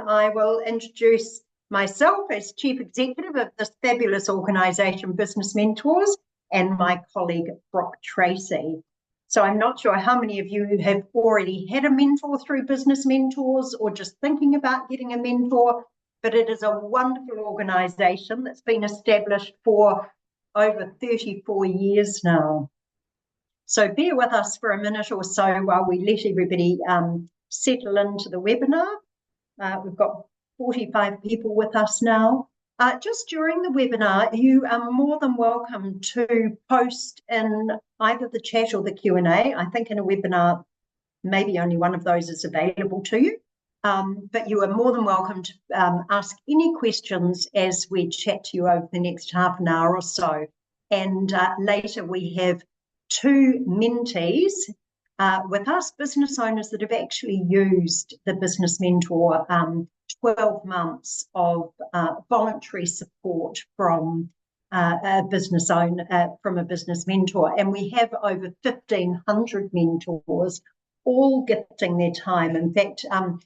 I will introduce myself as Chief Executive of this fabulous organisation, Business Mentors, and my colleague, Brock Tracy. So I'm not sure how many of you have already had a mentor through Business Mentors or just thinking about getting a mentor, but it is a wonderful organisation that's been established for over 34 years now. So bear with us for a minute or so while we let everybody settle into the webinar. We've got 45 people with us now. Just during the webinar, you are more than welcome to post in either the chat or the Q&A. I think in a webinar, maybe only one of those is available to you. But you are more than welcome to ask any questions as we chat to you over the next half an hour or so. And later we have two mentees with us, business owners that have actually used the Business Mentor 12 months of voluntary support from a business owner, from a business mentor. And we have over 1,500 mentors all gifting their time. In fact, it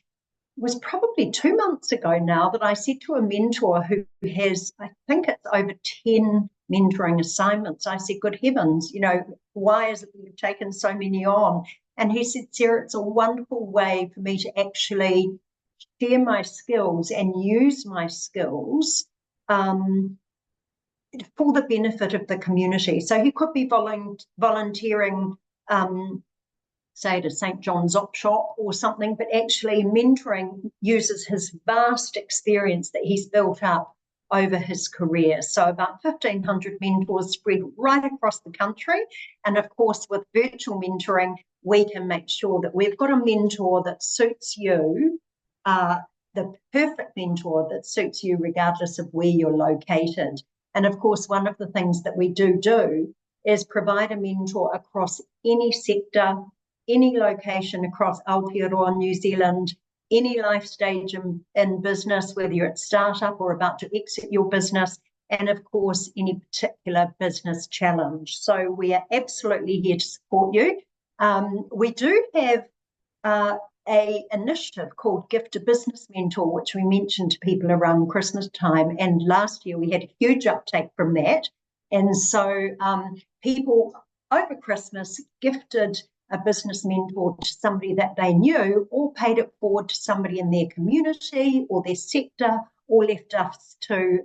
was probably 2 months ago now that I said to a mentor who has, I think it's over 10 mentoring assignments, I said, good heavens, you know, why is it that you've taken so many on? And he said, Sarah, it's a wonderful way for me to actually share my skills and use my skills for the benefit of the community. So he could be volunteering, say, at a St. John's op shop or something, but actually mentoring uses his vast experience that he's built up over his career. So about 1,500 mentors spread right across the country. And of course, with virtual mentoring, we can make sure that we've got a mentor that suits you, the perfect mentor that suits you regardless of where you're located. And of course, one of the things that we do is provide a mentor across any sector, any location across Aotearoa, New Zealand, any life stage in business, whether you're at startup or about to exit your business, and of course, any particular business challenge. So we are absolutely here to support you. We do have a initiative called Gift a Business Mentor, which we mentioned to people around Christmas time. And last year we had a huge uptake from that. And so people over Christmas gifted a business mentor to somebody that they knew, or paid it forward to somebody in their community or their sector, or left us to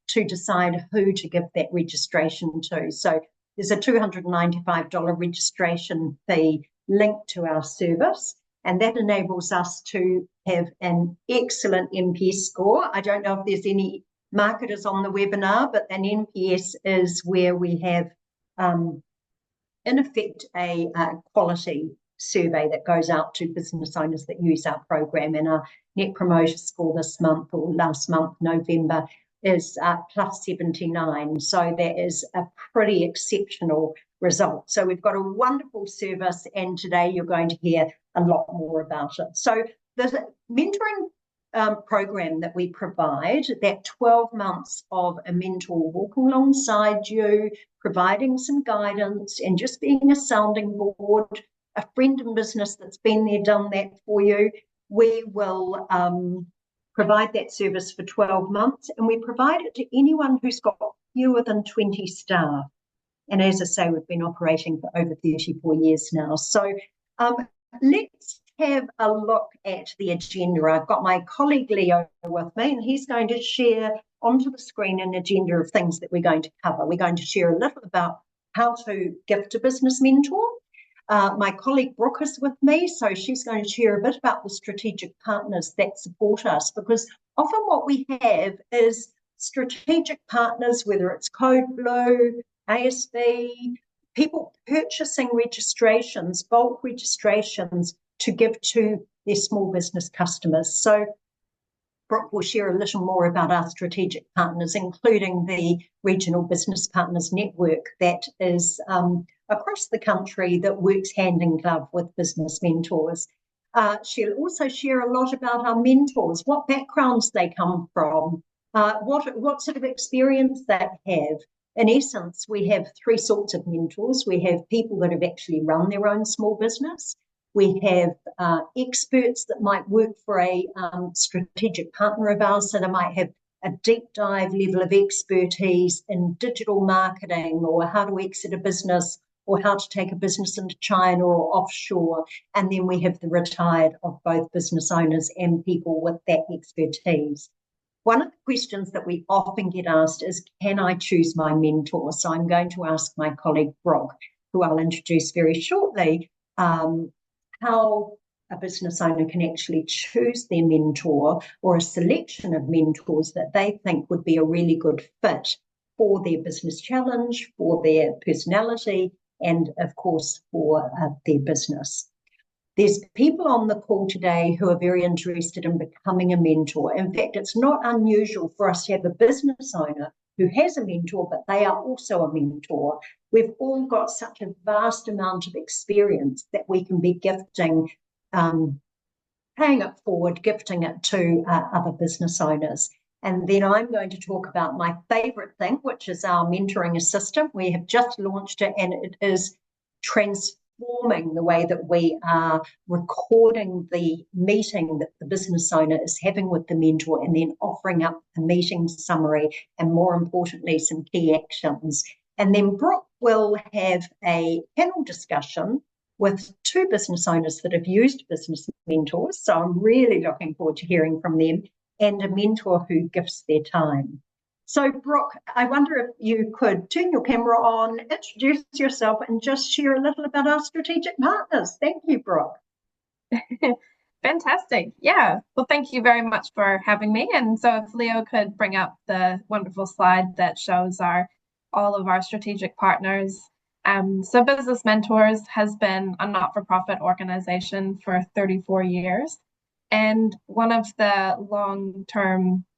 decide who to give that registration to. So there's a $295 registration fee linked to our service, and that enables us to have an excellent NPS score. I don't know if there's any marketers on the webinar, but an NPS is where we have in effect, a quality survey that goes out to business owners that use our program, and our Net Promoter Score this month, or last month, November, is plus 79. So that is a pretty exceptional result. So we've got a wonderful service, and today you're going to hear a lot more about it. So the mentoring program that we provide, that 12 months of a mentor walking alongside you, providing some guidance and just being a sounding board, a friend in business that's been there, done that for you. We will provide that service for 12 months, and we provide it to anyone who's got fewer than 20 staff. And as I say, we've been operating for over 34 years now. So let's have a look at the agenda. I've got my colleague Leo with me, and he's going to share onto the screen an agenda of things that we're going to cover. We're going to share a little about how to gift a business mentor. My colleague Brooke is with me, so she's going to share a bit about the strategic partners that support us, because often what we have is strategic partners, whether it's Code Blue, ASB, people purchasing registrations, bulk registrations, to give to their small business customers. So Brooke will share a little more about our strategic partners, including the Regional Business Partners Network that is across the country that works hand in glove with business mentors. She'll also share a lot about our mentors, what backgrounds they come from, what sort of experience they have. In essence, we have three sorts of mentors. We have people that have actually run their own small business. We have experts that might work for a strategic partner of ours that might have a deep dive level of expertise in digital marketing or how to exit a business or how to take a business into China or offshore. And then we have the retired of both business owners and people with that expertise. One of the questions that we often get asked is, can I choose my mentor? So I'm going to ask my colleague Brock, who I'll introduce very shortly, how a business owner can actually choose their mentor or a selection of mentors that they think would be a really good fit for their business challenge, for their personality, and of course for their business. There's people on the call today who are very interested in becoming a mentor. In fact, it's not unusual for us to have a business owner who has a mentor, but they are also a mentor. We've all got such a vast amount of experience that we can be gifting, paying it forward, gifting it to other business owners. And then I'm going to talk about my favorite thing, which is our mentoring assistant. We have just launched it, and it is transforming the way that we are recording the meeting that the business owner is having with the mentor, and then offering up a meeting summary and, more importantly, some key actions. And then Brooke will have a panel discussion with two business owners that have used business mentors. So I'm really looking forward to hearing from them, and a mentor who gives their time. So Brooke, I wonder if you could turn your camera on, introduce yourself, and just share a little about our strategic partners. Thank you, Brooke. Fantastic. Yeah. Well, thank you very much for having me. And so if Leo could bring up the wonderful slide that shows all of our strategic partners. So Business Mentors has been a not-for-profit organization for 34 years. And one of the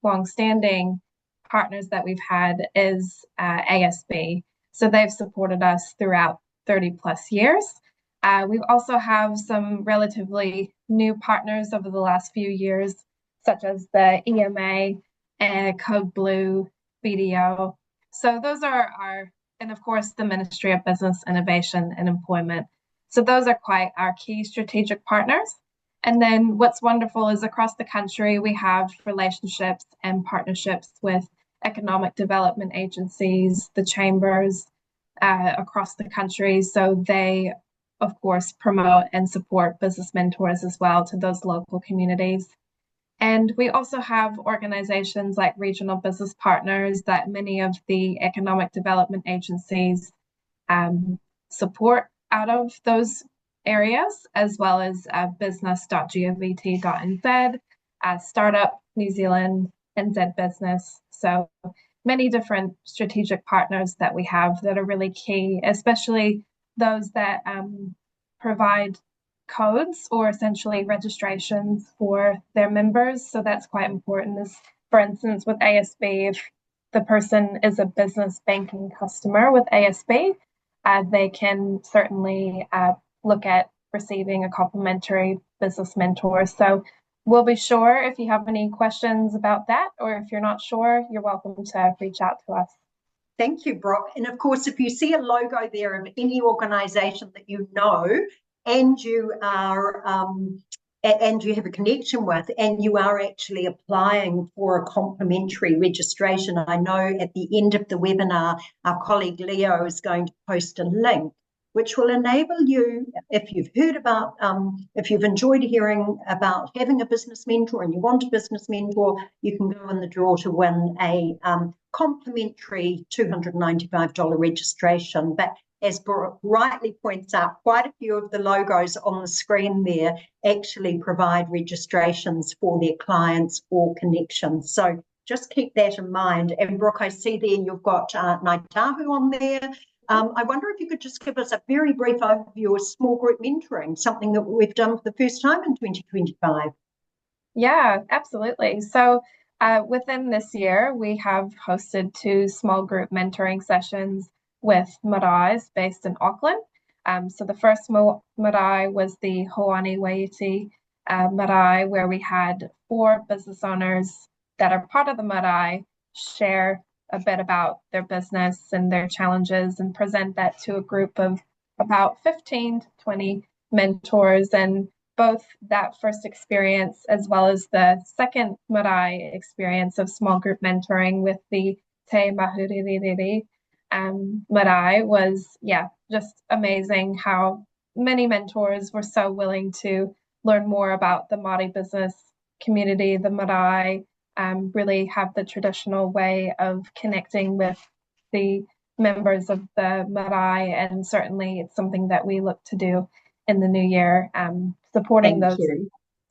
long-standing partners that we've had is ASB. So they've supported us throughout 30 plus years. We also have some relatively new partners over the last few years, such as the EMA, Code Blue, BDO. So those are and of course, the Ministry of Business, Innovation and Employment. So those are quite our key strategic partners. And then what's wonderful is across the country, we have relationships and partnerships with economic development agencies, the chambers across the country. So they, of course, promote and support business mentors as well to those local communities. And we also have organizations like Regional Business Partners that many of the economic development agencies support out of those areas, as well as business.govt.nz, Startup New Zealand, NZ Business. So many different strategic partners that we have that are really key, especially those that provide codes or essentially registrations for their members. So that's quite important. As for instance, with ASB, if the person is a business banking customer with ASB, they can certainly look at receiving a complimentary business mentor. So we'll be sure if you have any questions about that, or if you're not sure, you're welcome to reach out to us. Thank you, Brooke. And of course, if you see a logo there of any organization that you know, and you are and you have a connection with, and you are actually applying for a complimentary registration, I know at the end of the webinar, our colleague Leo is going to post a link which will enable you, if you've heard about, if you've enjoyed hearing about having a business mentor and you want a business mentor, you can go in the draw to win a complimentary $295 registration. But as Brooke rightly points out, quite a few of the logos on the screen there actually provide registrations for their clients or connections. So just keep that in mind. And Brooke, I see there you've got Ngāi Tahu on there. I wonder if you could just give us a very brief overview of small group mentoring, something that we've done for the first time in 2025. Yeah, absolutely. So within this year, we have hosted 2 small group mentoring sessions with maraes based in Auckland. So the first marae was the Hoani Waiti marae, where we had 4 business owners that are part of the marae share a bit about their business and their challenges and present that to a group of about 15 to 20 mentors, and both that first experience as well as the second marae experience of small group mentoring with the Te Mahuririri marae was, yeah, just amazing how many mentors were so willing to learn more about the Māori business community, the marae, really have the traditional way of connecting with the members of the marae, and certainly it's something that we look to do in the new year, supporting Thank those you.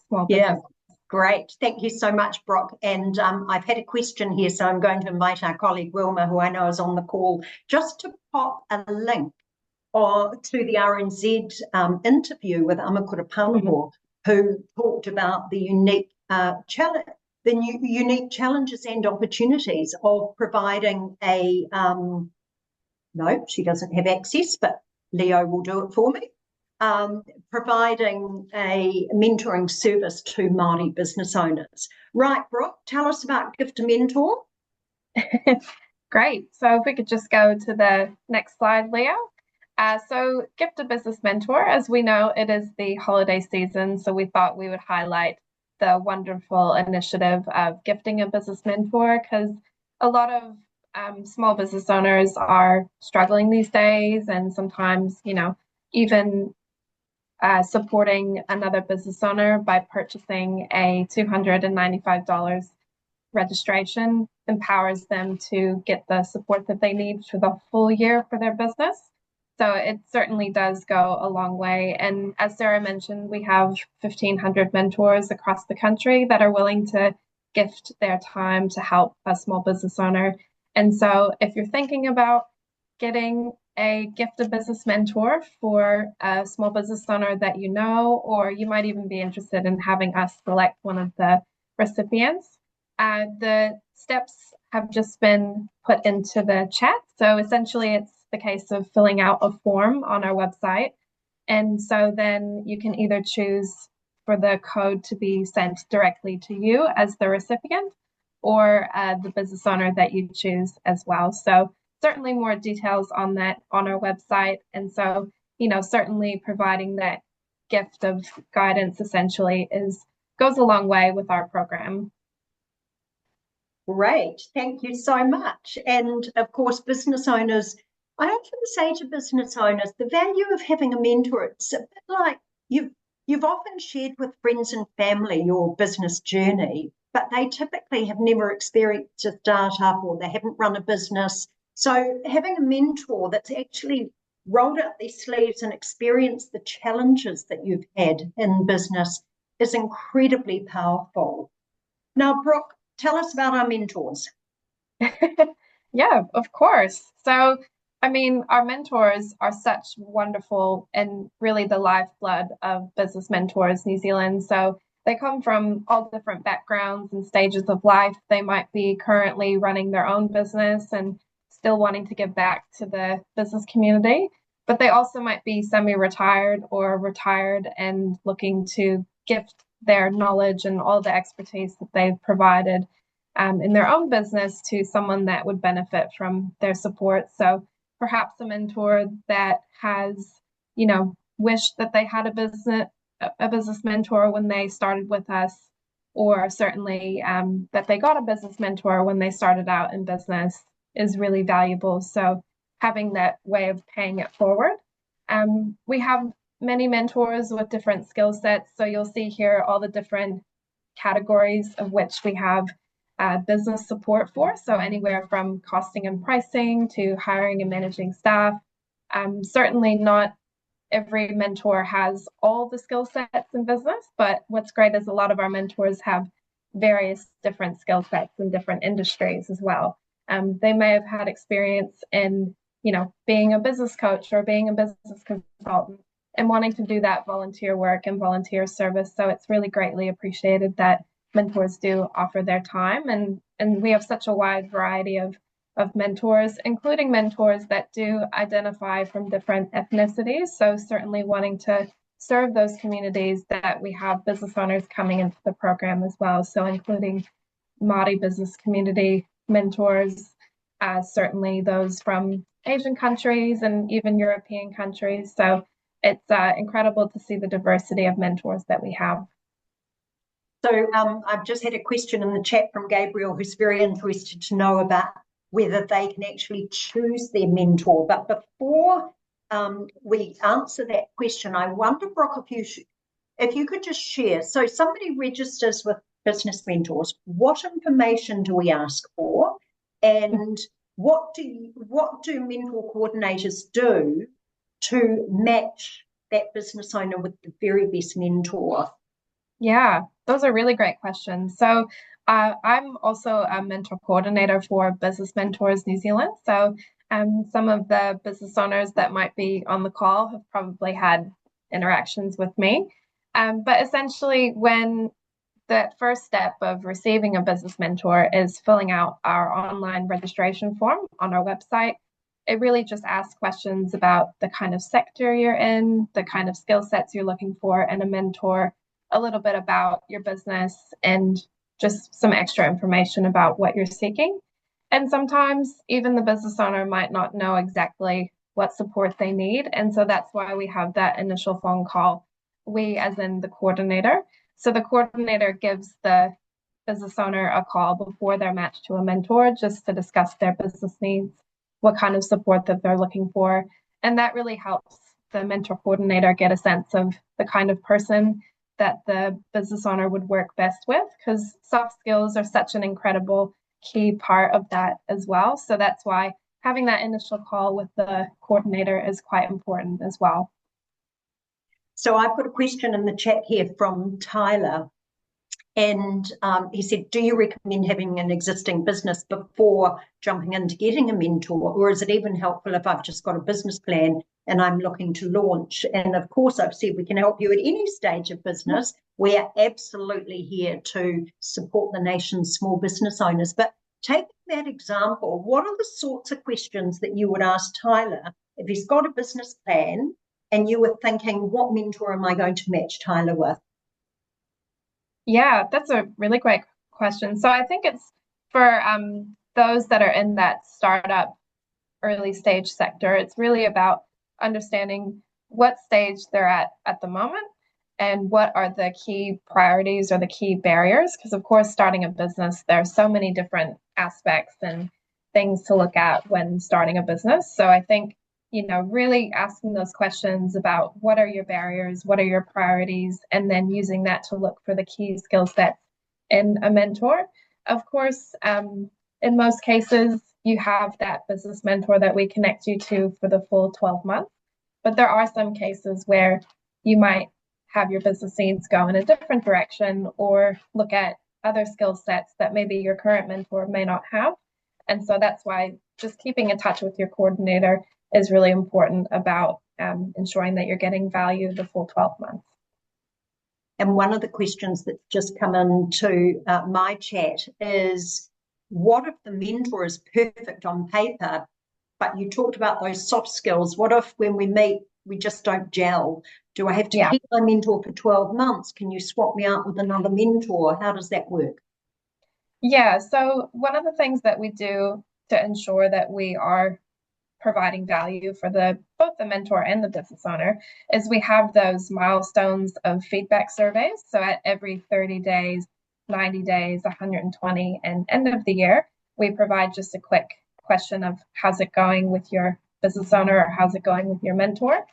small Yeah, businesses. great. Thank you so much, Brock. And I've had a question here, so I'm going to invite our colleague Wilma, who I know is on the call, just to pop a link to the RNZ interview with Amakura Panaho, who talked about the unique unique challenges and opportunities of providing a no, she doesn't have access, but Leo will do it for me. Providing a mentoring service to Māori business owners. Right, Brock, tell us about Gift a Mentor. Great. So if we could just go to the next slide, Leo. So Gift a Business Mentor, as we know, it is the holiday season, so we thought we would highlight the wonderful initiative of gifting a business mentor, because a lot of small business owners are struggling these days, and sometimes, even supporting another business owner by purchasing a $295 registration empowers them to get the support that they need for the full year for their business. So it certainly does go a long way. And as Sarah mentioned, we have 1,500 mentors across the country that are willing to gift their time to help a small business owner. And so if you're thinking about getting a Gift a Business Mentor for a small business owner that you know, or you might even be interested in having us select one of the recipients, the steps have just been put into the chat. So essentially it's the case of filling out a form on our website. And so then you can either choose for the code to be sent directly to you as the recipient, or the business owner that you choose as well. So certainly more details on that on our website. And so, certainly providing that gift of guidance essentially goes a long way with our program. Great, thank you so much. And of course, business owners, I often say to business owners, the value of having a mentor, it's a bit like you've often shared with friends and family your business journey, but they typically have never experienced a startup, or they haven't run a business. So having a mentor that's actually rolled up their sleeves and experienced the challenges that you've had in business is incredibly powerful. Now, Brooke, tell us about our mentors. Yeah, of course. So, our mentors are such wonderful and really the lifeblood of Business Mentors New Zealand. So they come from all different backgrounds and stages of life. They might be currently running their own business and still wanting to give back to the business community, but they also might be semi-retired or retired and looking to gift their knowledge and all the expertise that they've provided in their own business to someone that would benefit from their support. So perhaps a mentor that has, wished that they had a business mentor when they started with us, or certainly that they got a business mentor when they started out in business is really valuable. So having that way of paying it forward. We have many mentors with different skill sets. So you'll see here all the different categories of which we have business support for. So anywhere from costing and pricing to hiring and managing staff. Certainly not every mentor has all the skill sets in business, but what's great is a lot of our mentors have various different skill sets in different industries as well. They may have had experience in, being a business coach or being a business consultant and wanting to do that volunteer work and volunteer service. So it's really greatly appreciated that mentors do offer their time. And we have such a wide variety of mentors, including mentors that do identify from different ethnicities. So certainly wanting to serve those communities that we have business owners coming into the program as well. So including Māori business community mentors, certainly those from Asian countries and even European countries. So it's incredible to see the diversity of mentors that we have. So I've just had a question in the chat from Gabriel, who's very interested to know about whether they can actually choose their mentor. But before we answer that question, I wonder, Brock, if you could just share. So somebody registers with Business Mentors. What information do we ask for, and what do mentor coordinators do to match that business owner with the very best mentor? Yeah, those are really great questions. So I'm also a mentor coordinator for Business Mentors New Zealand. So some of the business owners that might be on the call have probably had interactions with me. But essentially, when the first step of receiving a business mentor is filling out our online registration form on our website, it really just asks questions about the kind of sector you're in, the kind of skill sets you're looking for in a mentor, a little bit about your business, and just some extra information about what you're seeking. And sometimes even the business owner might not know exactly what support they need. And so that's why we have that initial phone call, we as in the coordinator. So the coordinator gives the business owner a call before they're matched to a mentor just to discuss their business needs, what kind of support that they're looking for. And that really helps the mentor coordinator get a sense of the kind of person that the business owner would work best with, because soft skills are such an incredible key part of that as well. So that's why having that initial call with the coordinator is quite important as well. So I've got a question in the chat here from Tyler. And he said, do you recommend having an existing business before jumping into getting a mentor? Or is it even helpful if I've just got a business plan and I'm looking to launch? And of course, I've said we can help you at any stage of business. We are absolutely here to support the nation's small business owners. But taking that example, what are the sorts of questions that you would ask Tyler if he's got a business plan and you were thinking, what mentor am I going to match Tyler with? Yeah, that's a really great question. So I think it's for those that are in that startup early stage sector, it's really about understanding what stage they're at the moment and what are the key priorities or the key barriers. Because of course, starting a business, there are so many different aspects and things to look at when starting a business. So I think, really asking those questions about what are your barriers, what are your priorities, and then using that to look for the key skill sets in a mentor. Of course, in most cases, you have that business mentor that we connect you to for the full 12 months. But there are some cases where you might have your business needs go in a different direction or look at other skill sets that maybe your current mentor may not have. And so that's why just keeping in touch with your coordinator is really important about ensuring that you're getting value the full 12 months. And one of the questions that's just come into my chat is, what if the mentor is perfect on paper, but you talked about those soft skills? What if when we meet, we just don't gel? Do I have to keep my mentor for 12 months? Can you swap me out with another mentor? How does that work? Yeah, so one of the things that we do to ensure that we are providing value for both the mentor and the business owner is we have those milestones of feedback surveys. So at every 30 days, 90 days, 120, and end of the year, we provide just a quick question of how's it going with your business owner or how's it going with your mentor.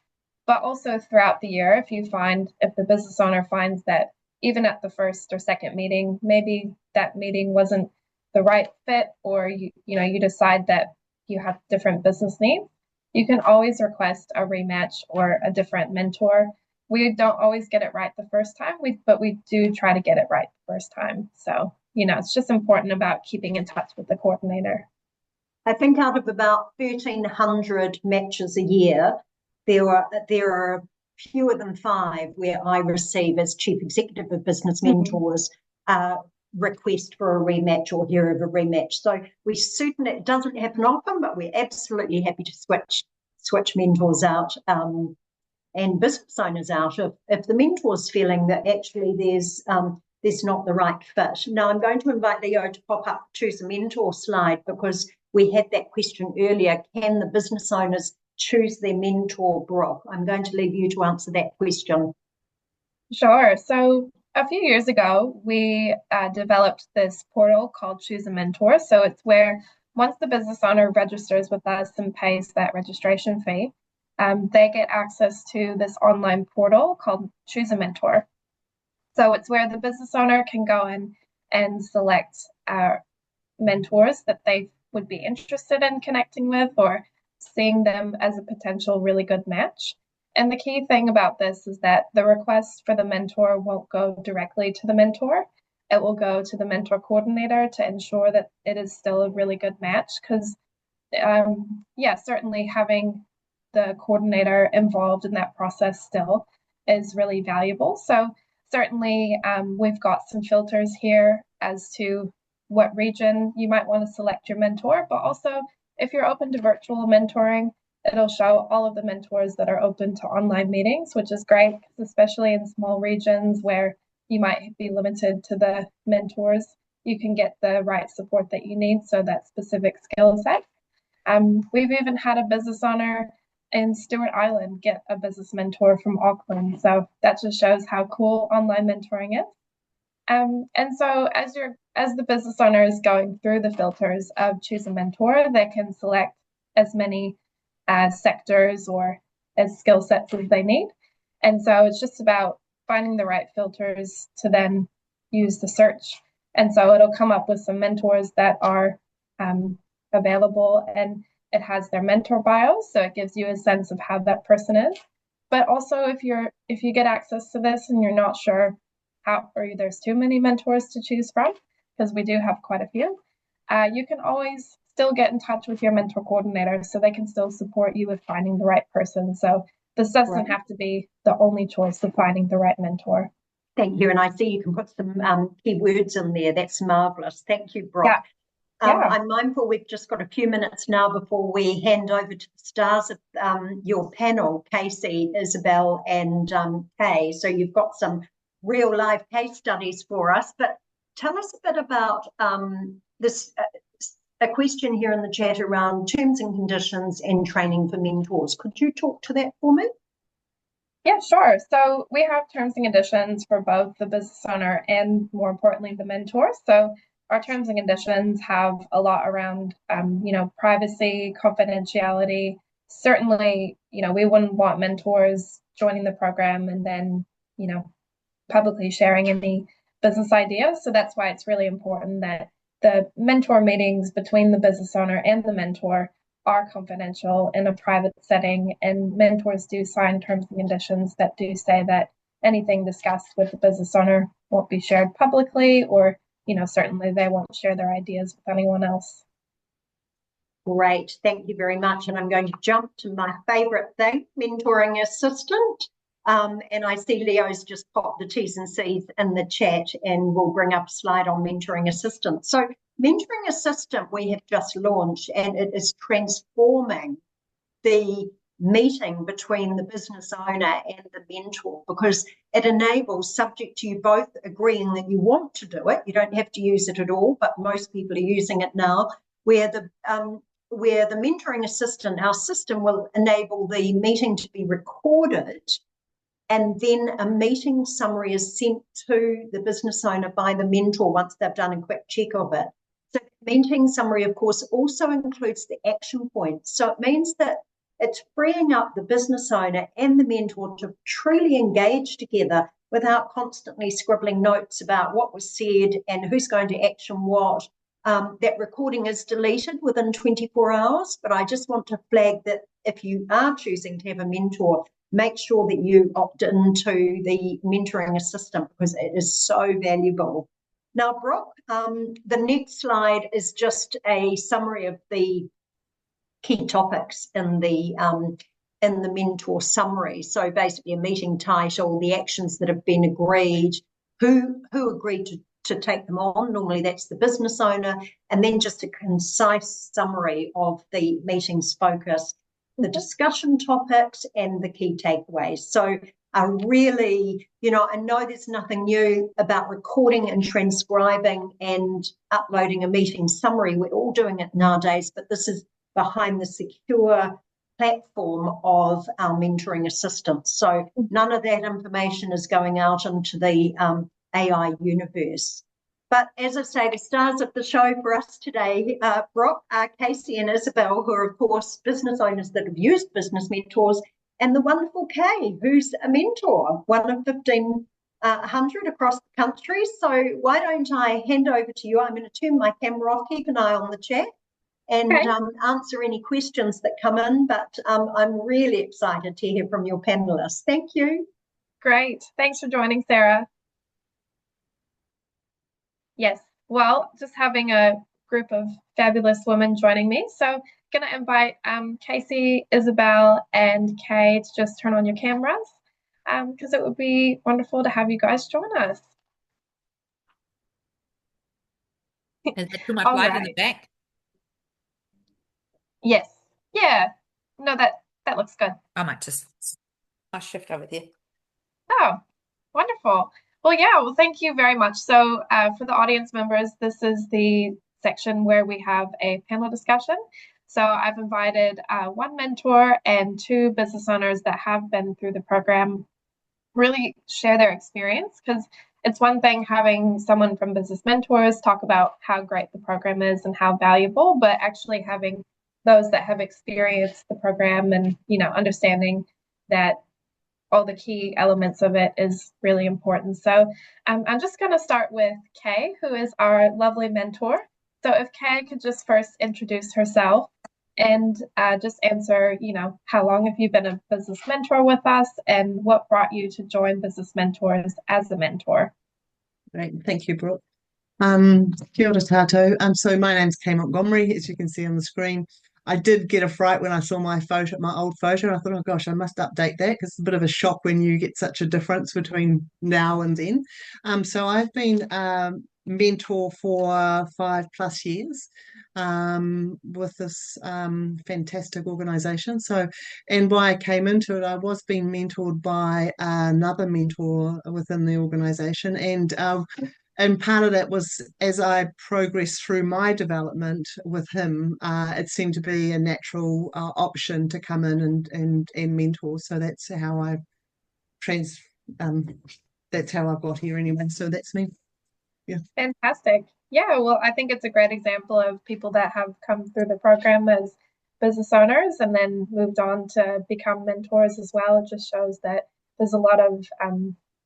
But also throughout the year, if the business owner finds that even at the first or second meeting, maybe that meeting wasn't the right fit, or you decide that you have different business needs, you can always request a rematch or a different mentor. We don't always get it right the first time, but we do try to get it right the first time. So, it's just important about keeping in touch with the coordinator. I think out of about 1,300 matches a year, there are fewer than 5 where I receive, as Chief Executive of Business Mentors, request for a rematch or hear of a rematch. So it doesn't happen often, but we're absolutely happy to switch mentors out and business owners out if the mentor's feeling that actually there's not the right fit. Now I'm going to invite Leo to pop up choose a mentor slide, because we had that question earlier. Can the business owners choose their mentor, Brooke? I'm going to leave you to answer that question. Sure. So a few years ago, we developed this portal called Choose a Mentor. So it's where once the business owner registers with us and pays that registration fee, they get access to this online portal called Choose a Mentor. So it's where the business owner can go in and select mentors that they would be interested in connecting with or seeing them as a potential really good match. And the key thing about this is that the request for the mentor won't go directly to the mentor. It will go to the mentor coordinator to ensure that it is still a really good match. Because, yeah, certainly having the coordinator involved in that process still is really valuable. So certainly we've got some filters here as to what region you might want to select your mentor, but also if you're open to virtual mentoring, it'll show all of the mentors that are open to online meetings, which is great, especially in small regions where you might be limited to the mentors. You can get the right support that you need, so that specific skill set. We've even had a business owner in Stewart Island get a business mentor from Auckland. So that just shows how cool online mentoring is. And so as the business owner is going through the filters of Choose a Mentor, they can select as many sectors or as skill sets as they need. And so it's just about finding the right filters to then use the search. And so it'll come up with some mentors that are available, and it has their mentor bios, so it gives you a sense of how that person is. But also if you get access to this and you're not sure how, or there's too many mentors to choose from, because we do have quite a few, you can always still get in touch with your mentor coordinator so they can still support you with finding the right person. So this doesn't have to be the only choice of finding the right mentor. Thank you. And I see you can put some keywords in there. That's marvelous. Thank you, Brooke. Yeah. I'm mindful we've just got a few minutes now before we hand over to the stars of your panel, Casey, Isabel, and Kay. So you've got some real life case studies for us. But tell us a bit about this. A question here in the chat around terms and conditions and training for mentors. Could you talk to that for me? Yeah, sure. So we have terms and conditions for both the business owner and, more importantly, the mentor. So our terms and conditions have a lot around, privacy, confidentiality. Certainly, we wouldn't want mentors joining the program and then, publicly sharing any business ideas. So that's why it's really important that the mentor meetings between the business owner and the mentor are confidential in a private setting, and mentors do sign terms and conditions that do say that anything discussed with the business owner won't be shared publicly, or certainly they won't share their ideas with anyone else. Great, thank you very much. And I'm going to jump to my favorite thing, mentoring assistant. And I see Leo's just popped the T's and C's in the chat, and we'll bring up a slide on mentoring assistant. So mentoring assistant we have just launched, and it is transforming the meeting between the business owner and the mentor, because it enables, subject to you both agreeing that you want to do it, you don't have to use it at all, but most people are using it now, where the mentoring assistant, our system, will enable the meeting to be recorded, and then a meeting summary is sent to the business owner by the mentor once they've done a quick check of it. So the meeting summary, of course, also includes the action points. So it means that it's freeing up the business owner and the mentor to truly engage together without constantly scribbling notes about what was said and who's going to action what. That recording is deleted within 24 hours, but I just want to flag that if you are choosing to have a mentor, make sure that you opt into the mentoring assistant, because it is so valuable. Now, Brooke, the next slide is just a summary of the key topics in the mentor summary. So basically a meeting title, the actions that have been agreed, who agreed to take them on. Normally that's the business owner, and then just a concise summary of the meeting's focus, the discussion topics, and the key takeaways. So really, I know there's nothing new about recording and transcribing and uploading a meeting summary. We're all doing it nowadays, but this is behind the secure platform of our mentoring assistants. So none of that information is going out into the AI universe. But as I say, the stars of the show for us today, Brock, Casey and Isabel, who are, of course, business owners that have used business mentors, and the wonderful Kay, who's a mentor, one of 1,500 across the country. So why don't I hand over to you? I'm going to turn my camera off, keep an eye on the chat, and answer any questions that come in. But I'm really excited to hear from your panelists. Thank you. Great. Thanks for joining, Sarah. Yes, well, just having a group of fabulous women joining me. So going to invite Casey, Isabel, and Kay to just turn on your cameras because it would be wonderful to have you guys join us. Is it too much light in the back? Yes. Yeah. No, that looks good. I might just shift over there. Oh, wonderful. Well, yeah, well, thank you very much. So for the audience members, this is the section where we have a panel discussion. So I've invited one mentor and two business owners that have been through the program really share their experience, because it's one thing having someone from Business Mentors talk about how great the program is and how valuable, but actually having those that have experienced the program and, understanding that all the key elements of it is really important. So I'm just going to start with Kay, who is our lovely mentor. So if Kay could just first introduce herself and just answer, how long have you been a business mentor with us and what brought you to join Business Mentors as a mentor? Great, thank you, Brooke. Kia ora tātou. So my name's Kay Montgomery, as you can see on the screen. I did get a fright when I saw my old photo. I thought, oh gosh, I must update that because it's a bit of a shock when you get such a difference between now and then. So I've been mentor for 5+ years with this fantastic organisation. So, and why I came into it, I was being mentored by another mentor within the organisation, and part of that was as I progressed through my development with him, it seemed to be a natural option to come in and mentor. So that's how that's how I got here anyway. So that's me. Yeah. Fantastic. Yeah, well, I think it's a great example of people that have come through the program as business owners and then moved on to become mentors as well. It just shows that there's a lot of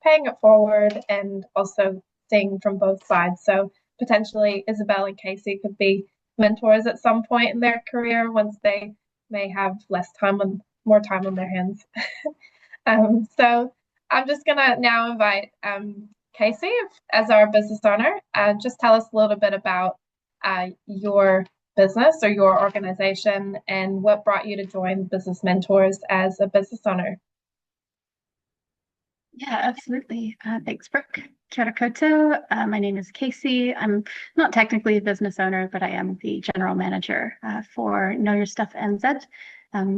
paying it forward and also seeing from both sides. So potentially Isabel and Casey could be mentors at some point in their career once they may have more time on their hands. So I'm just gonna now invite Casey as our business owner. Just tell us a little bit about your business or your organization and what brought you to join Business Mentors as a business owner. Yeah, absolutely. Thanks, Brooke. Kia ora koutou. My name is Casey. I'm not technically a business owner, but I am the general manager for Know Your Stuff NZ.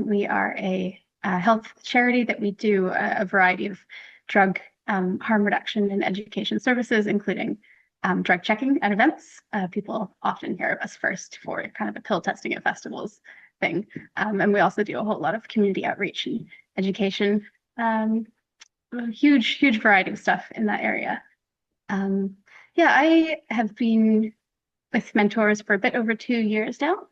We are a health charity that we do a variety of drug harm reduction and education services, including drug checking at events. People often hear of us first for kind of a pill testing at festivals thing. And we also do a whole lot of community outreach and education. Huge variety of stuff in that area. Yeah, I have been with mentors for a bit over 2 years now.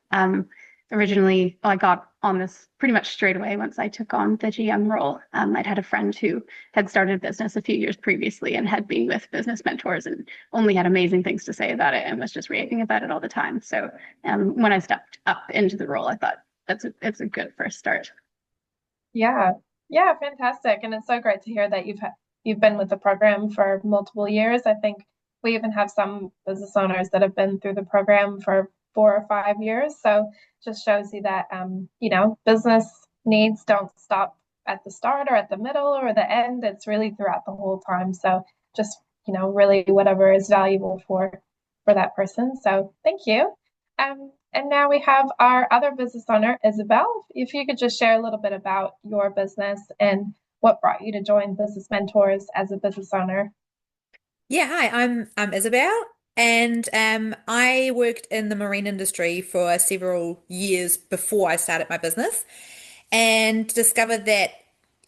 Originally, I got on this pretty much straight away once I took on the GM role. I'd had a friend who had started a business a few years previously and had been with Business Mentors and only had amazing things to say about it and was just raving about it all the time. So when I stepped up into the role, I thought it's a good first start. Yeah, fantastic. And it's so great to hear that you've been with the program for multiple years. I think we even have some business owners that have been through the program for 4 or 5 years. So just shows you that, business needs don't stop at the start or at the middle or the end. It's really throughout the whole time. So just, really whatever is valuable for that person. So thank you. And now we have our other business owner, Isabel. If you could just share a little bit about your business and what brought you to join Business Mentors as a business owner. Yeah, hi, I'm Isabel, and I worked in the marine industry for several years before I started my business. and discovered that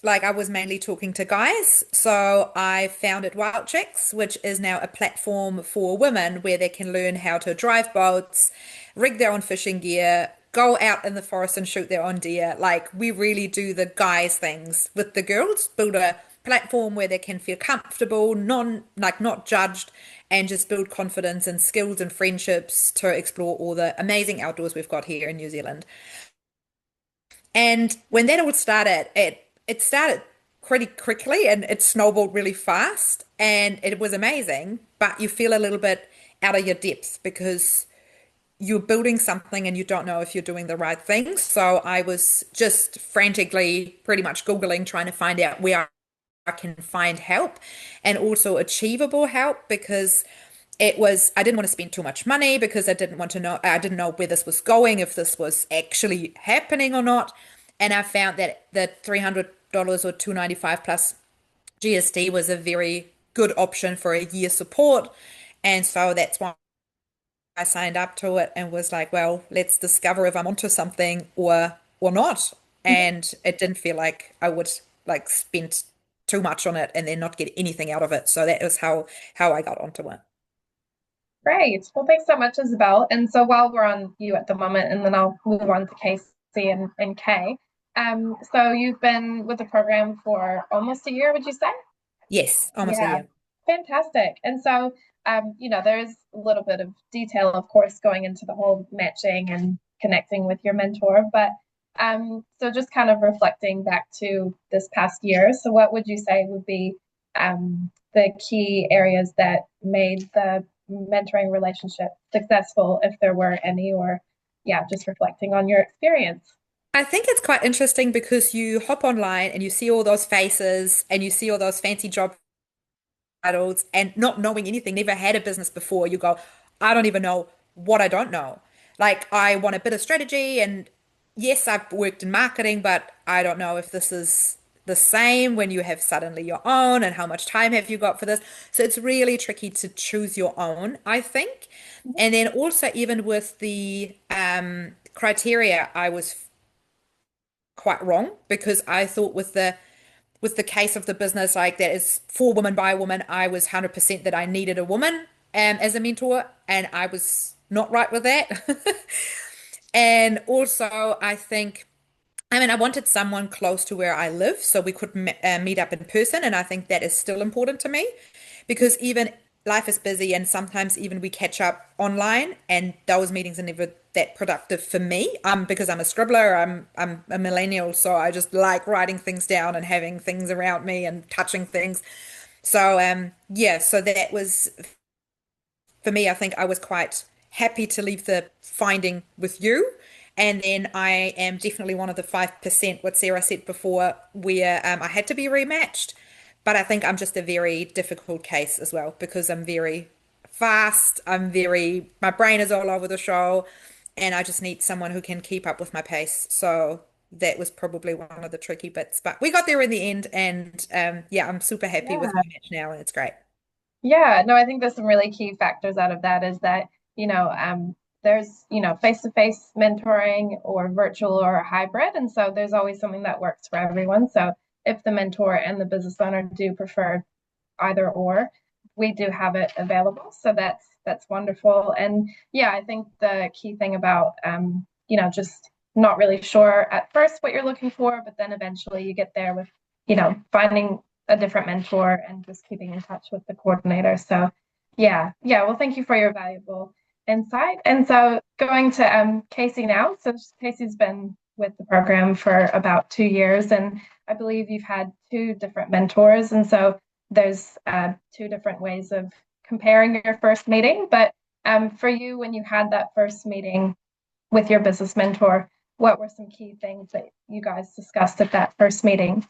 like I was mainly talking to guys. So I founded Wild Chicks, which is now a platform for women where they can learn how to drive boats, rig their own fishing gear, go out in the forest and shoot their own deer. Like we really do the guys things with the girls, build a platform where they can feel comfortable, not judged, and just build confidence and skills and friendships to explore all the amazing outdoors we've got here in New Zealand. And when that all started, it started pretty quickly and it snowballed really fast and it was amazing, but you feel a little bit out of your depth because you're building something and you don't know if you're doing the right thing. So I was just frantically pretty much Googling trying to find out where I can find help and also achievable help because I didn't want to spend too much money because I didn't know where this was going, if this was actually happening or not. And I found that the $300 or $295 plus GST was a very good option for a year support. And so that's why I signed up to it and was like, well, let's discover if I'm onto something or not. And it didn't feel like I would like spend too much on it and then not get anything out of it. So that was how I got onto it. Great. Well, thanks so much, Isabel. And so while we're on you at the moment, and then I'll move on to Casey and Kay. So you've been with the program for almost a year, would you say? Yes, almost a Yeah, year. fantastic. And so, there's a little bit of detail, of course, going into the whole matching and connecting with your mentor. But so just kind of reflecting back to this past year. So what would you say would be the key areas that made the mentoring relationship successful, if there were any, or yeah, just reflecting on your experience? I think it's quite interesting because you hop online and you see all those faces and you see all those fancy job titles and not knowing anything, never had a business before, you go, I don't even know what I don't know. Like, I want a bit of strategy, and yes, I've worked in marketing, but I don't know if this is the same when you have suddenly your own and how much time have you got for this. So it's really tricky to choose your own, I think. And then also, even with the criteria, I was quite wrong because I thought with the case of the business, like that is for woman by woman, I was 100% that I needed a woman as a mentor, and I was not right with that. And also, I mean, I wanted someone close to where I live so we could meet up in person, and I think that is still important to me because even life is busy and sometimes even we catch up online and those meetings are never that productive for me because I'm a scribbler, I'm a millennial, so I just like writing things down and having things around me and touching things. So yeah, so that was for me. I think I was quite happy to leave the finding with you. And then I am definitely one of the 5%, what Sarah said before, where I had to be rematched. But I think I'm just a very difficult case as well because I'm very fast. My brain is all over the show, and I just need someone who can keep up with my pace. So that was probably one of the tricky bits. But we got there in the end, and yeah, I'm super happy with Yeah. my match now, and it's great. Yeah, no, I think there's some really key factors out of that is that, there's, face-to-face mentoring or virtual or hybrid. And so there's always something that works for everyone. So if the mentor and the business owner do prefer either or, we do have it available. So that's wonderful. And yeah, I think the key thing about just not really sure at first what you're looking for, but then eventually you get there with, finding a different mentor and just keeping in touch with the coordinator. So yeah. Well, thank you for your valuable insight. And so going to Casey now. So Casey's been with the program for about 2 years, and I believe you've had two different mentors. And so there's two different ways of comparing your first meeting. But for you, when you had that first meeting with your business mentor, what were some key things that you guys discussed at that first meeting?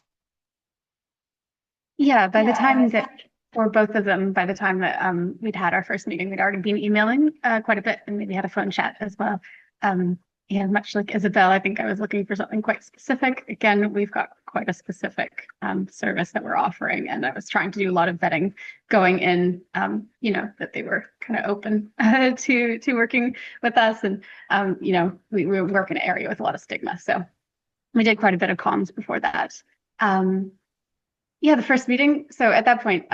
Yeah, by the time that for both of them, by the time that we'd had our first meeting, we'd already been emailing quite a bit, and maybe had a phone chat as well. And much like Isabel, I think I was looking for something quite specific. Again, we've got quite a specific service that we're offering, and I was trying to do a lot of vetting going in, that they were kind of open to working with us, and we work in an area with a lot of stigma, so We did quite a bit of comms before that. Yeah, the first meeting. So at that point,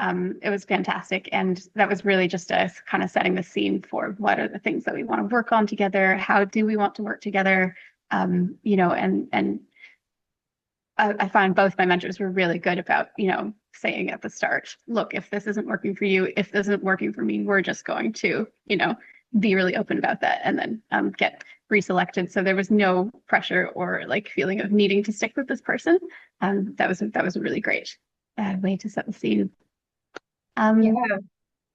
it was fantastic. And that was really just us kind of setting the scene for what are the things that we want to work on together? How do we want to work together? And I find both my mentors were really good about, saying at the start, look, if this isn't working for you, if this isn't working for me, we're just going to, be really open about that and then get reselected. So there was no pressure or like feeling of needing to stick with this person. That was a really great way to set the scene. Yeah.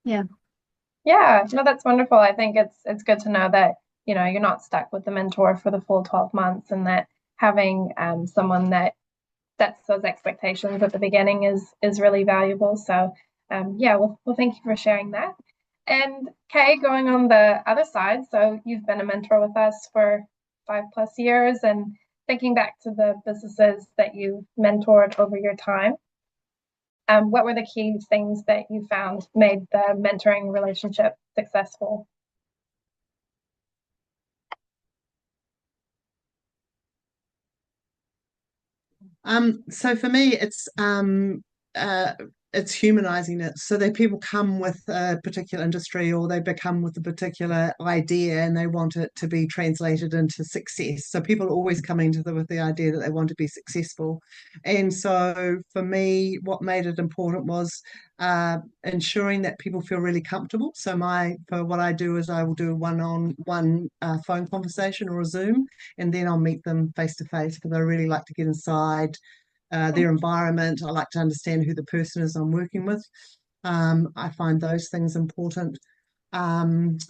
No, that's wonderful. I think it's good to know that, you're not stuck with the mentor for the full 12 months, and that having someone that sets those expectations at the beginning is really valuable. So well, thank you for sharing that. And Kay, going on the other side, so you've been a mentor with us for 5+ years, and thinking back to the businesses that you mentored over your time, what were the key things that you found made the mentoring relationship successful? So for me, it's humanizing it so that people come with a particular industry or they become with a particular idea and they want it to be translated into success. So people are always coming to with the idea that they want to be successful. And so for me, what made it important was ensuring that people feel really comfortable. So for what I do is I will do a one-on-one phone conversation or a Zoom, and then I'll meet them face to face because I really like to get inside their environment. I like to understand who the person is I'm working with. I find those things important. And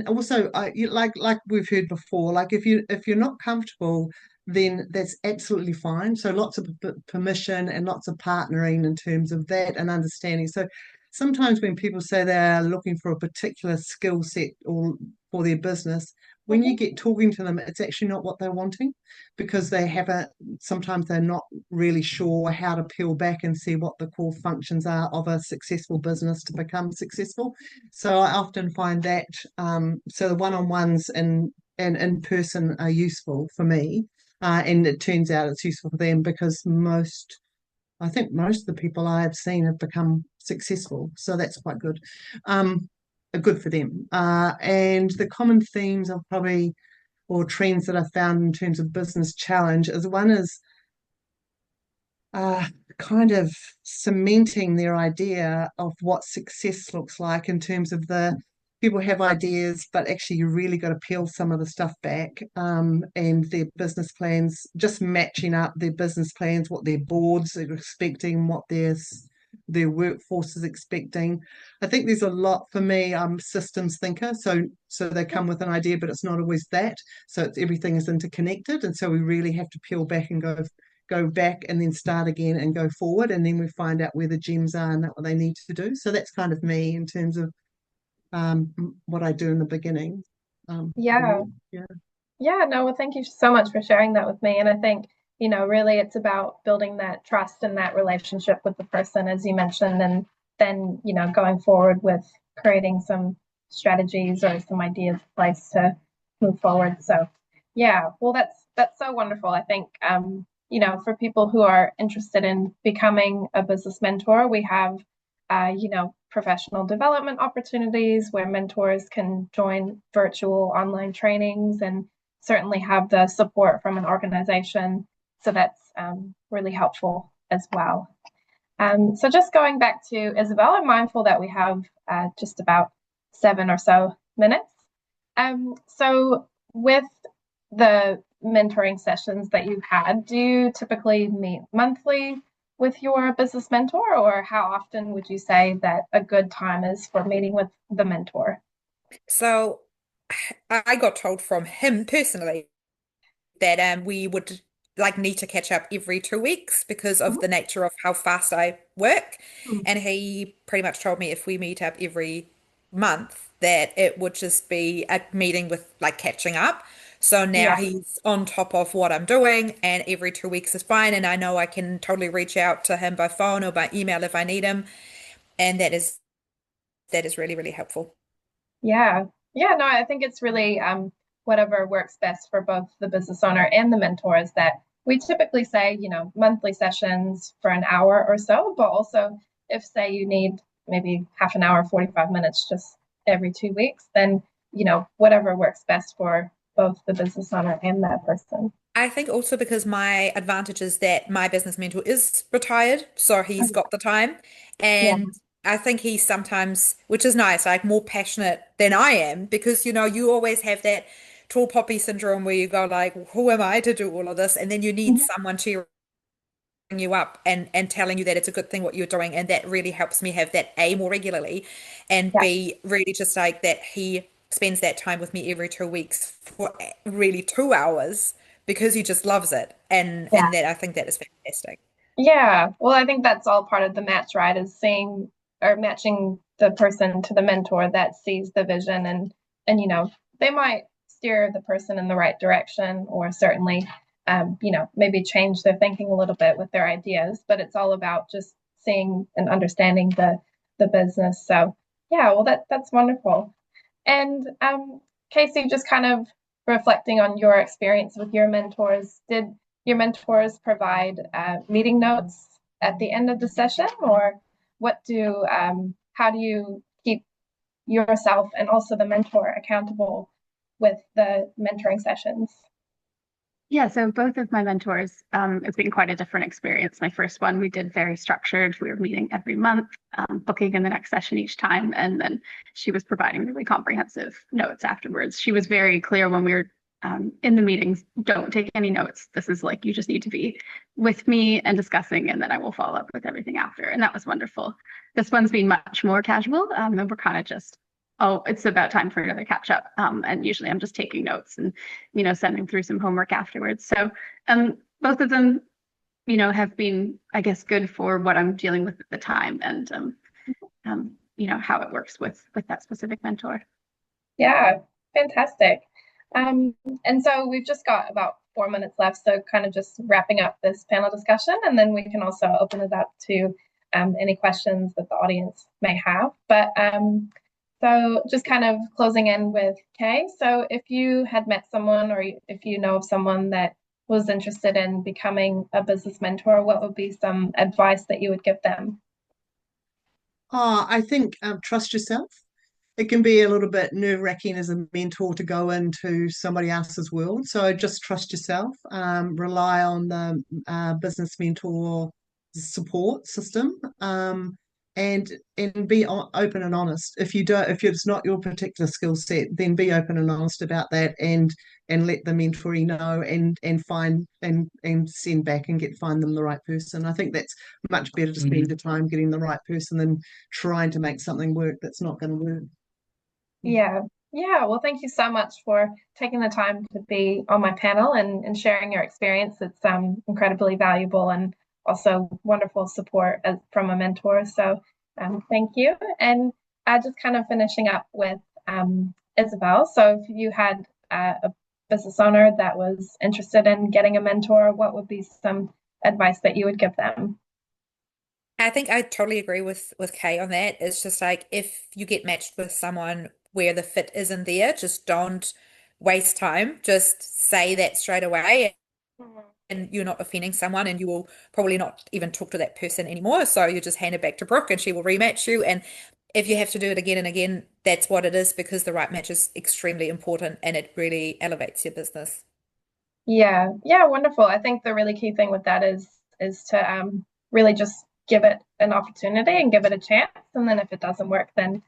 also, like we've heard before, like if you're not comfortable, then that's absolutely fine. So lots of permission and lots of partnering in terms of that and understanding. So sometimes when people say they're looking for a particular skill set or for their business, when you get talking to them, it's actually not what they're wanting because they haven't, sometimes they're not really sure how to peel back and see what the core functions are of a successful business to become successful. So I often find that so the one-on-ones and in person are useful for me. And it turns out it's useful for them because I think most of the people I have seen have become successful. So that's quite good. Good for them. And the common themes of probably or trends that I found in terms of business challenge is one is kind of cementing their idea of what success looks like in terms of the people have ideas, but actually you really got to peel some of the stuff back and their business plans, just matching up their business plans, what their boards are expecting, what their workforce is expecting. I think there's a lot for me. I'm a systems thinker, so they come with an idea, but it's not always that. So everything is interconnected, and so we really have to peel back and go back and then start again and go forward, and then we find out where the gems are and what they need to do. So that's kind of me in terms of what I do in the beginning. Yeah. No, well, thank you so much for sharing that with me. And I think, really it's about building that trust and that relationship with the person, as you mentioned, and then, going forward with creating some strategies or some ideas in place to move forward. So well, that's so wonderful. I think, for people who are interested in becoming a business mentor, we have, professional development opportunities where mentors can join virtual online trainings and certainly have the support from an organization. So that's really helpful as well. So just going back to Isabel, I'm mindful that we have just about 7 or so minutes. So with the mentoring sessions that you've had, do you typically meet monthly with your business mentor, or how often would you say that a good time is for meeting with the mentor? So I got told from him personally that we would like need to catch up every 2 weeks because of the nature of how fast I work. And he pretty much told me if we meet up every month that it would just be a meeting with like catching up. So now he's on top of what I'm doing, and every 2 weeks is fine. And I know I can totally reach out to him by phone or by email if I need him. And that is really, really helpful. No, I think it's really whatever works best for both the business owner and the mentors. That we typically say, monthly sessions for an hour or so, but also if say you need maybe half an hour, 45 minutes just every 2 weeks, then, whatever works best for both the business owner and that person. I think also because my advantage is that my business mentor is retired, so he's got the time. Yeah. And I think he's sometimes, which is nice, like more passionate than I am, because you always have that tall poppy syndrome where you go like, who am I to do all of this? And then you need someone cheering you up and telling you that it's a good thing what you're doing. And that really helps me have that A, more regularly, and Yeah. B, really just like that he spends that time with me every 2 weeks for really 2 hours because he just loves it. And Yeah. and that I think that is fantastic. Yeah. Well, I think that's all part of the match, right? Is seeing or matching the person to the mentor that sees the vision, and they might steer the person in the right direction, or certainly maybe change their thinking a little bit with their ideas, but it's all about just seeing and understanding the business. So yeah, well, that's wonderful. And Casey, just kind of reflecting on your experience with your mentors, did your mentors provide meeting notes at the end of the session, or how do you keep yourself and also the mentor accountable with the mentoring sessions? Yeah, so both of my mentors, it's been quite a different experience. My first one, we did very structured. We were meeting every month, booking in the next session each time. And then she was providing really comprehensive notes afterwards. She was very clear when we were in the meetings, don't take any notes. This is like, you just need to be with me and discussing, and then I will follow up with everything after. And that was wonderful. This one's been much more casual, and we're kind of just, oh, it's about time for another catch up. And usually I'm just taking notes and, sending through some homework afterwards. So both of them, have been, I guess, good for what I'm dealing with at the time, and, how it works with that specific mentor. Yeah, fantastic. And so we've just got about 4 minutes left. So kind of just wrapping up this panel discussion, and then we can also open it up to any questions that the audience may have. But so just kind of closing in with Kay. So if you had met someone, or if you know of someone that was interested in becoming a business mentor, what would be some advice that you would give them? I think trust yourself. It can be a little bit nerve-wracking as a mentor to go into somebody else's world. So just trust yourself. Rely on the business mentor support system, and be open and honest. If it's not your particular skill set, then be open and honest about that, and let the mentoree know, and find and send back and find them the right person. I think that's much better to spend the time getting the right person than trying to make something work that's not going to work. Yeah. Yeah. Well, thank you so much for taking the time to be on my panel and sharing your experience. It's incredibly valuable, and also wonderful support from a mentor. So thank you. And just kind of finishing up with Isabel. So if you had a business owner that was interested in getting a mentor, what would be some advice that you would give them? I think I totally agree with Kay on that. It's just like if you get matched with someone where the fit isn't there, just don't waste time. Just say that straight away, and you're not offending someone, and you will probably not even talk to that person anymore. So you just hand it back to Brooke, and she will rematch you. And if you have to do it again and again, that's what it is, because the right match is extremely important, and it really elevates your business. Yeah, yeah, wonderful. I think the really key thing with that is to really just give it an opportunity and give it a chance, and then if it doesn't work, then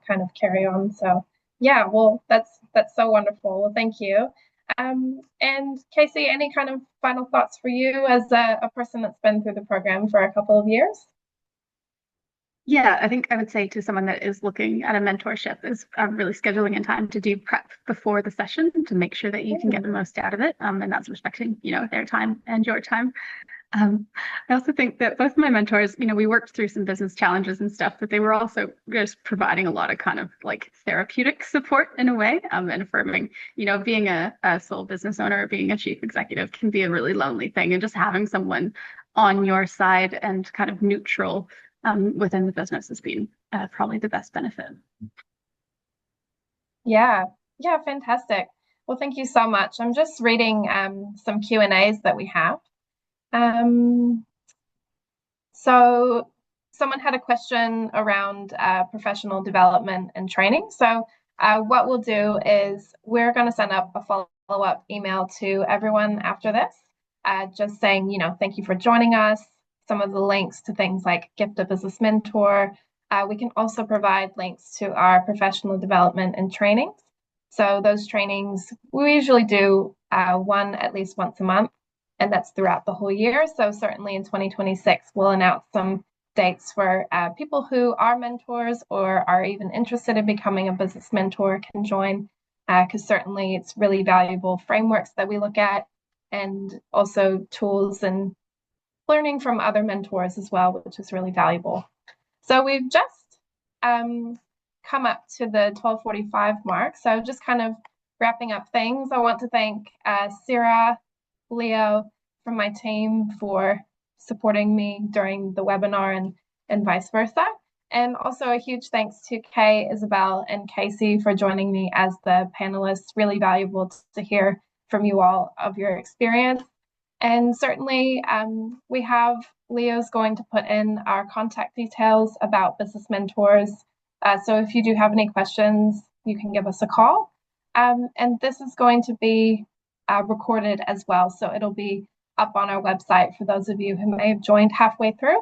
kind of carry on. So yeah, well, that's so wonderful. Well, thank you. And Casey, any kind of final thoughts for you as a person that's been through the program for a couple of years? Yeah, I think I would say to someone that is looking at a mentorship is really scheduling in time to do prep before the session to make sure that you can get the most out of it. And that's respecting, their time and your time. I also think that both of my mentors, we worked through some business challenges and stuff, but they were also just providing a lot of kind of like therapeutic support in a way, and affirming, being a sole business owner, being a chief executive can be a really lonely thing. And just having someone on your side and kind of neutral within the business has been probably the best benefit. Yeah, yeah, fantastic. Well, thank you so much. I'm just reading some Q&As that we have. So someone had a question around professional development and training. So what we'll do is we're going to send up a follow-up email to everyone after this, just saying, you know, thank you for joining us. Some of the links to things like Gift a Business Mentor. We can also provide links to our professional development and trainings. So those trainings, we usually do one at least once a month, and that's throughout the whole year. So certainly in 2026, we'll announce some dates for people who are mentors or are even interested in becoming a business mentor can join, because certainly it's really valuable frameworks that we look at, and also tools and learning from other mentors as well, which is really valuable. So we've just come up to the 12:45 mark. So just kind of wrapping up things, I want to thank Sarah, Leo from my team for supporting me during the webinar and vice versa. And also a huge thanks to Kay, Isabel, and Casey for joining me as the panelists. Really valuable to hear from you all of your experience. And certainly we have Leo's going to put in our contact details about business mentors. So if you do have any questions, you can give us a call. And this is going to be recorded as well. So it'll be up on our website for those of you who may have joined halfway through.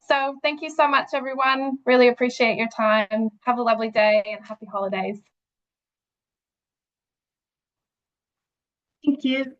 So thank you so much, everyone. Really appreciate your time. Have a lovely day and happy holidays. Thank you.